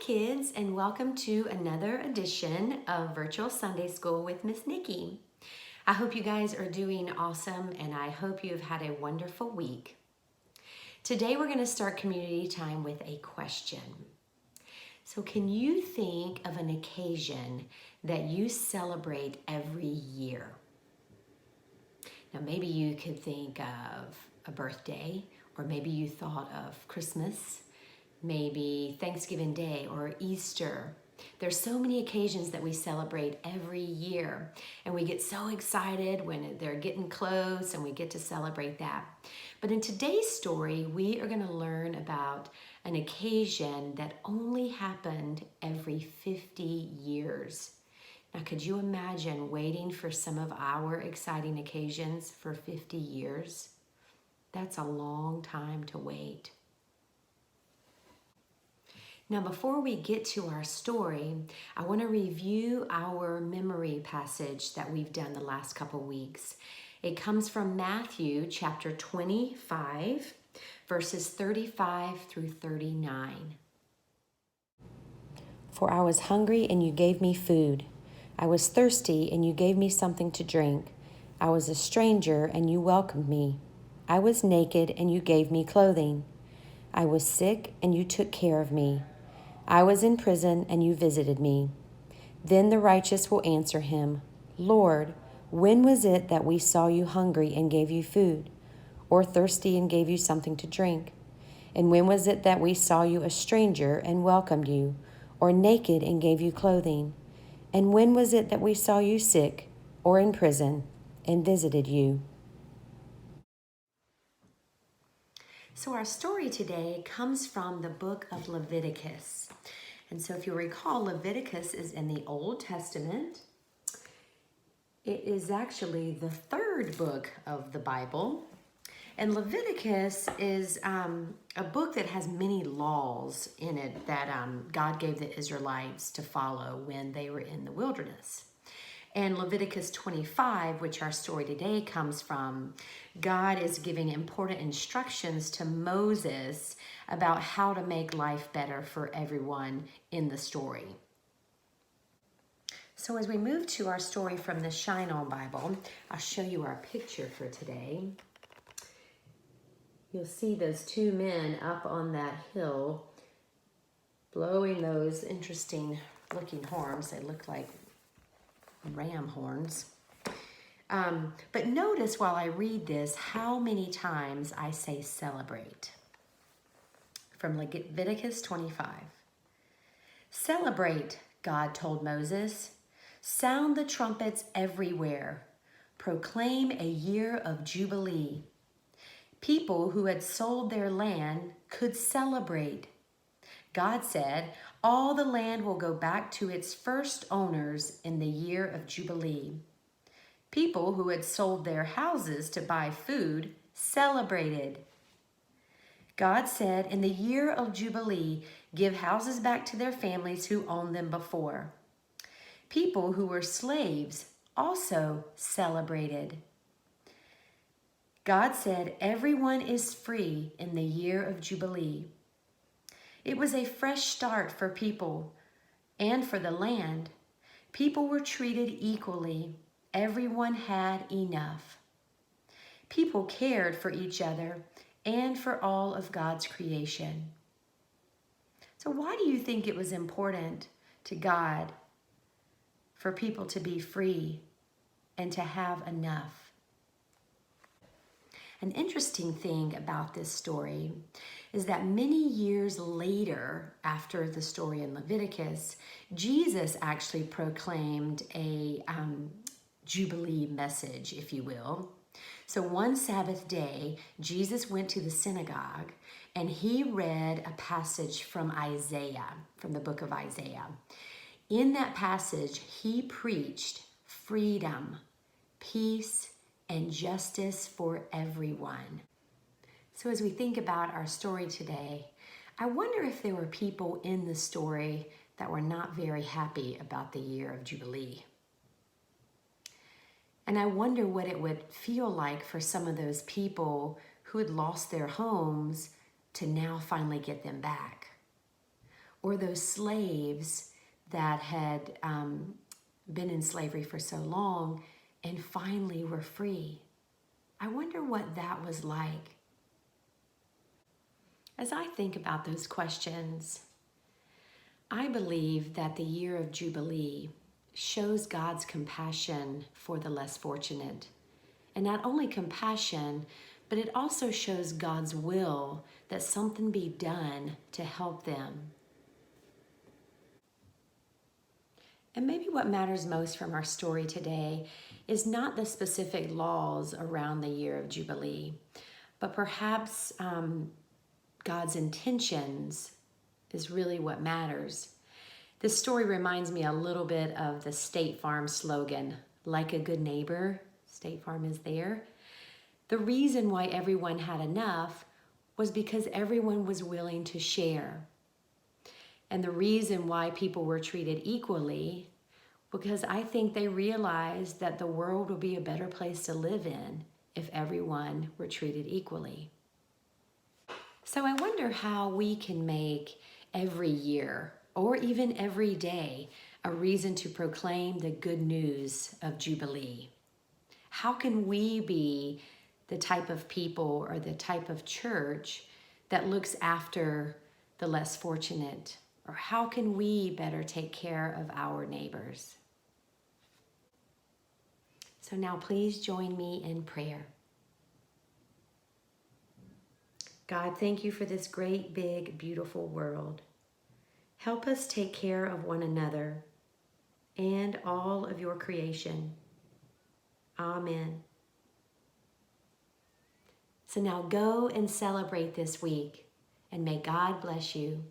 kids, and welcome to another edition of Virtual Sunday School with Miss Nikki. I hope you guys are doing awesome, and I hope you've had a wonderful week. Today we're going to start community time with a question. So can you think of an occasion that you celebrate every year? Now maybe you could think of a birthday, or maybe you thought of Christmas, maybe Thanksgiving Day or Easter. There's so many occasions that we celebrate every year, and we get so excited when they're getting close and we get to celebrate that. But in today's story, we are going to learn about an occasion that only happened every 50 years. Now, could you imagine waiting for some of our exciting occasions for 50 years? That's a long time to wait. Now, before we get to our story, I want to review our memory passage that we've done the last couple weeks. It comes from Matthew chapter 25, verses 35 through 39. For I was hungry, and you gave me food. I was thirsty, and you gave me something to drink. I was a stranger, and you welcomed me. I was naked, and you gave me clothing. I was sick, and you took care of me. I was in prison, and you visited me. Then the righteous will answer him, Lord, when was it that we saw you hungry and gave you food, or thirsty and gave you something to drink? And when was it that we saw you a stranger and welcomed you, or naked and gave you clothing? And when was it that we saw you sick or in prison and visited you? So our story today comes from the book of Leviticus. And so if you recall, Leviticus is in the Old Testament. It is actually the third book of the Bible. And Leviticus is a book that has many laws in it that God gave the Israelites to follow when they were in the wilderness. And Leviticus 25, which our story today comes from, God is giving important instructions to Moses about how to make life better for everyone in the story. So as we move to our story from the Shine On Bible, I'll show you our picture for today. You'll see those two men up on that hill blowing those interesting looking horns. They look like ram horns. But notice while I read this how many times I say celebrate. From Leviticus 25. Celebrate, God told Moses. Sound the trumpets everywhere. Proclaim a year of Jubilee. People who had sold their land could celebrate. God said, all the land will go back to its first owners in the year of Jubilee. People who had sold their houses to buy food celebrated. God said, in the year of Jubilee, give houses back to their families who owned them before. People who were slaves also celebrated. God said, everyone is free in the year of Jubilee. It was a fresh start for people and for the land. People were treated equally. Everyone had enough. People cared for each other and for all of God's creation. So why do you think it was important to God for people to be free and to have enough? An interesting thing about this story is that many years later, after the story in Leviticus, Jesus actually proclaimed a Jubilee message, if you will. So one Sabbath day, Jesus went to the synagogue and he read a passage from Isaiah, from the book of Isaiah. In that passage, he preached freedom, peace, and justice for everyone. So as we think about our story today, I wonder if there were people in the story that were not very happy about the year of Jubilee. And I wonder what it would feel like for some of those people who had lost their homes to now finally get them back. or those slaves that had been in slavery for so long and finally were free. I wonder what that was like. As I think about those questions, I believe that the year of Jubilee shows God's compassion for the less fortunate. And not only compassion, but it also shows God's will that something be done to help them. And maybe what matters most from our story today is not the specific laws around the year of Jubilee, but perhaps God's intentions is really what matters. This story reminds me a little bit of the State Farm slogan, like a good neighbor, State Farm is there. The reason why everyone had enough was because everyone was willing to share. And the reason why people were treated equally, because I think they realized that the world would be a better place to live in if everyone were treated equally. So I wonder how we can make every year, or even every day, a reason to proclaim the good news of Jubilee. How can we be the type of people or the type of church that looks after the less fortunate? Or how can we better take care of our neighbors? So now please join me in prayer. God, thank you for this great, big, beautiful world. Help us take care of one another and all of your creation. Amen. So now go and celebrate this week, and may God bless you.